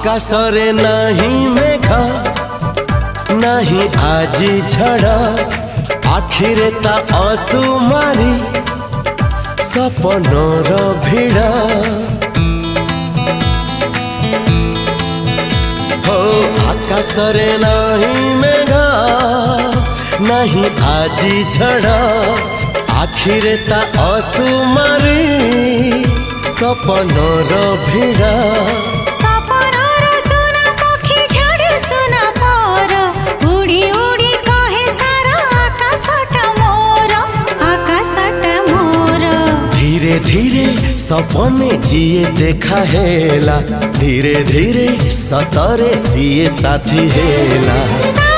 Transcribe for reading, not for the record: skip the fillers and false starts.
आकाशरे नहीं मेघ नहीं आजी झड़ आखिरे ता असुमारी सपनर भिड़ हो आकाशरे नहीं मेघ नहीं आजी झड़ आखिरे ता असुमारी सपनर भिड़ धीरे धीरे सपने जिए देखा हेला धीरे धीरे सतरे सीए साथी हेला।